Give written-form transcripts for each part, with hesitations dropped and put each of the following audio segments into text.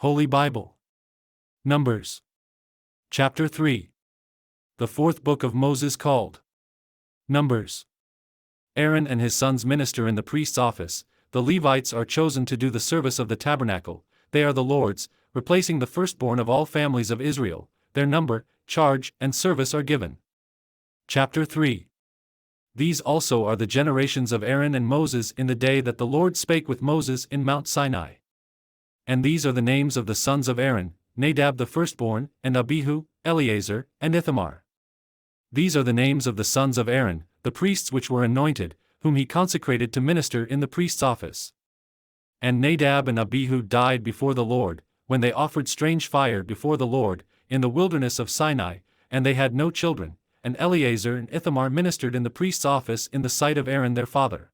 Holy Bible. Numbers. Chapter 3. The fourth book of Moses called Numbers. Aaron and his sons minister in the priest's office. The Levites are chosen to do the service of the tabernacle. They are the Lord's, replacing the firstborn of all families of Israel. Their number, charge, and service are given. Chapter 3. These also are the generations of Aaron and Moses in the day that the Lord spake with Moses in Mount Sinai. And these are the names of the sons of Aaron, Nadab the firstborn, and Abihu, Eleazar, and Ithamar. These are the names of the sons of Aaron, the priests which were anointed, whom he consecrated to minister in the priest's office. And Nadab and Abihu died before the Lord, when they offered strange fire before the Lord, in the wilderness of Sinai, and they had no children, and Eleazar and Ithamar ministered in the priest's office in the sight of Aaron their father.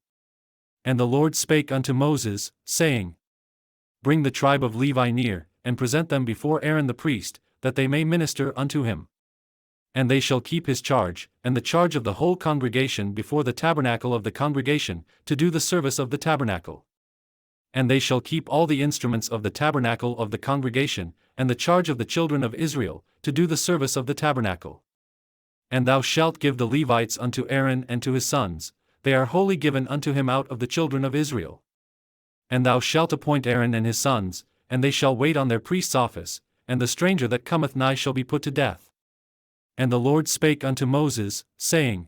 And the Lord spake unto Moses, saying, Bring the tribe of Levi near, and present them before Aaron the priest, that they may minister unto him. And they shall keep his charge, and the charge of the whole congregation before the tabernacle of the congregation, to do the service of the tabernacle. And they shall keep all the instruments of the tabernacle of the congregation, and the charge of the children of Israel, to do the service of the tabernacle. And thou shalt give the Levites unto Aaron and to his sons, they are wholly given unto him out of the children of Israel. And thou shalt appoint Aaron and his sons, and they shall wait on their priest's office, and the stranger that cometh nigh shall be put to death. And the Lord spake unto Moses, saying,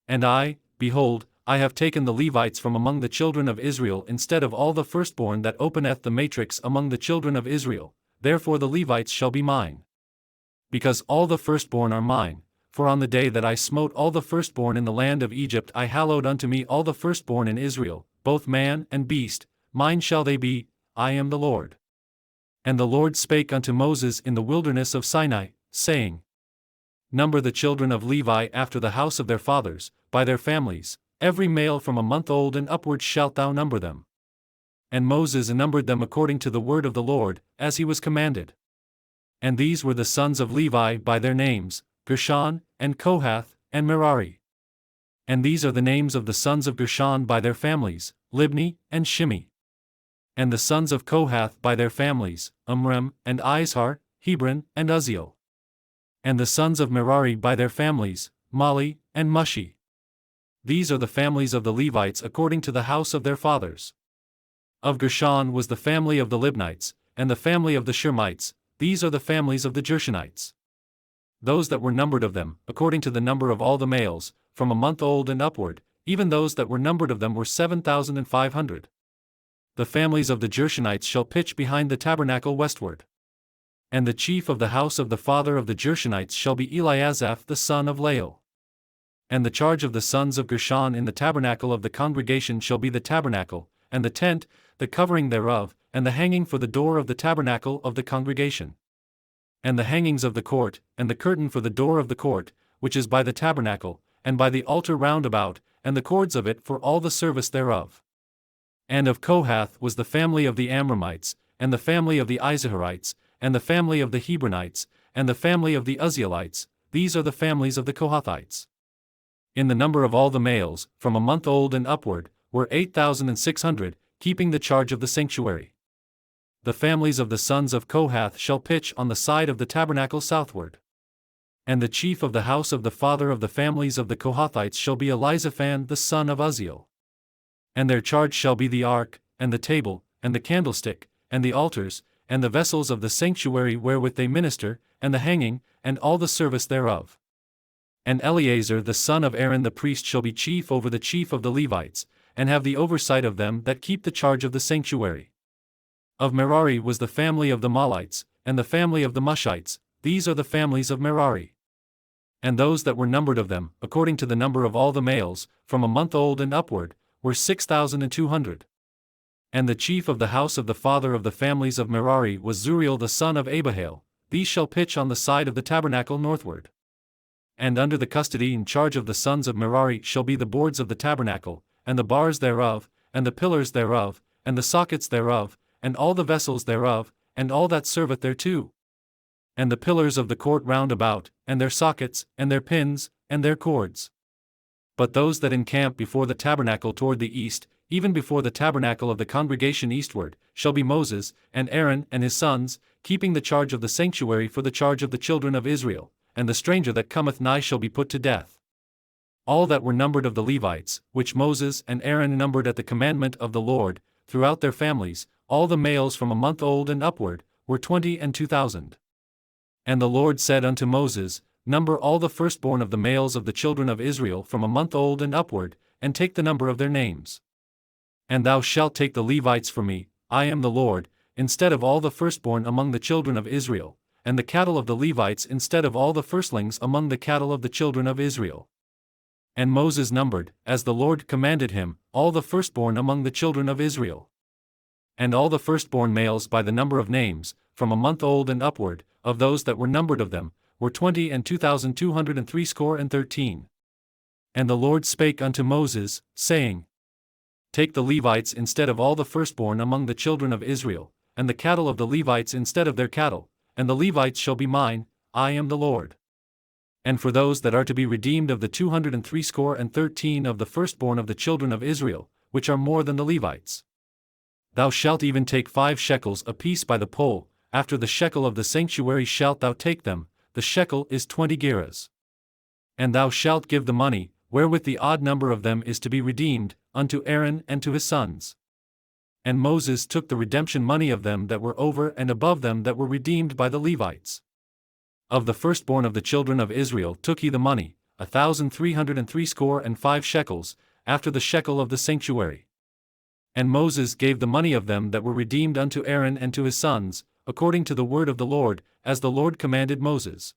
And I, behold, I have taken the Levites from among the children of Israel instead of all the firstborn that openeth the matrix among the children of Israel, therefore the Levites shall be mine. Because all the firstborn are mine, for on the day that I smote all the firstborn in the land of Egypt I hallowed unto me all the firstborn in Israel, both man and beast, mine shall they be, I am the Lord. And the Lord spake unto Moses in the wilderness of Sinai, saying, Number the children of Levi after the house of their fathers, by their families, every male from a month old and upward shalt thou number them. And Moses numbered them according to the word of the Lord, as he was commanded. And these were the sons of Levi by their names, Gershon, and Kohath, and Merari. And these are the names of the sons of Gershon by their families, Libni, and Shimei. And the sons of Kohath by their families, Amram, and Izhar, Hebron, and Uzziel. And the sons of Merari by their families, Mali, and Mushi. These are the families of the Levites according to the house of their fathers. Of Gershon was the family of the Libnites, and the family of the Shemites, these are the families of the Gershonites. Those that were numbered of them, according to the number of all the males, from a month old and upward, even those that were numbered of them were 7,500. The families of the Gershonites shall pitch behind the tabernacle westward. And the chief of the house of the father of the Gershonites shall be Eliasaph the son of Lael. And the charge of the sons of Gershon in the tabernacle of the congregation shall be the tabernacle, and the tent, the covering thereof, and the hanging for the door of the tabernacle of the congregation. And the hangings of the court, and the curtain for the door of the court, which is by the tabernacle, and by the altar round about, and the cords of it for all the service thereof. And of Kohath was the family of the Amramites, and the family of the Izaharites, and the family of the Hebronites, and the family of the Uzzielites, these are the families of the Kohathites. In the number of all the males, from a month old and upward, were 8,600, keeping the charge of the sanctuary. The families of the sons of Kohath shall pitch on the side of the tabernacle southward. And the chief of the house of the father of the families of the Kohathites shall be Elizaphan the son of Uzziel. And their charge shall be the ark, and the table, and the candlestick, and the altars, and the vessels of the sanctuary wherewith they minister, and the hanging, and all the service thereof. And Eleazar the son of Aaron the priest shall be chief over the chief of the Levites, and have the oversight of them that keep the charge of the sanctuary. Of Merari was the family of the Malites, and the family of the Mushites, these are the families of Merari. And those that were numbered of them, according to the number of all the males, from a month old and upward, were 6,200. And the chief of the house of the father of the families of Merari was Zuriel the son of Abihail, these shall pitch on the side of the tabernacle northward. And under the custody and charge of the sons of Merari shall be the boards of the tabernacle, and the bars thereof, and the pillars thereof, and the sockets thereof, and all the vessels thereof, and all that serveth thereto. And the pillars of the court round about, and their sockets, and their pins, and their cords. But those that encamp before the tabernacle toward the east, even before the tabernacle of the congregation eastward, shall be Moses, and Aaron and his sons, keeping the charge of the sanctuary for the charge of the children of Israel, and the stranger that cometh nigh shall be put to death. All that were numbered of the Levites, which Moses and Aaron numbered at the commandment of the Lord, throughout their families, all the males from a month old and upward, were 22,000. And the Lord said unto Moses, Number all the firstborn of the males of the children of Israel from a month old and upward, and take the number of their names. And thou shalt take the Levites for me, I am the Lord, instead of all the firstborn among the children of Israel, and the cattle of the Levites instead of all the firstlings among the cattle of the children of Israel. And Moses numbered, as the Lord commanded him, all the firstborn among the children of Israel. And all the firstborn males by the number of names, from a month old and upward, of those that were numbered of them, were 22,213. And the Lord spake unto Moses, saying, Take the Levites instead of all the firstborn among the children of Israel, and the cattle of the Levites instead of their cattle, and the Levites shall be mine, I am the Lord. And for those that are to be redeemed of the 213 of the firstborn of the children of Israel, which are more than the Levites, thou shalt even take 5 shekels apiece by the poll, after the shekel of the sanctuary shalt thou take them, the shekel is 20 gerahs. And thou shalt give the money, wherewith the odd number of them is to be redeemed, unto Aaron and to his sons. And Moses took the redemption money of them that were over and above them that were redeemed by the Levites. Of the firstborn of the children of Israel took he the money, 1,365 shekels, after the shekel of the sanctuary. And Moses gave the money of them that were redeemed unto Aaron and to his sons, according to the word of the Lord, as the Lord commanded Moses.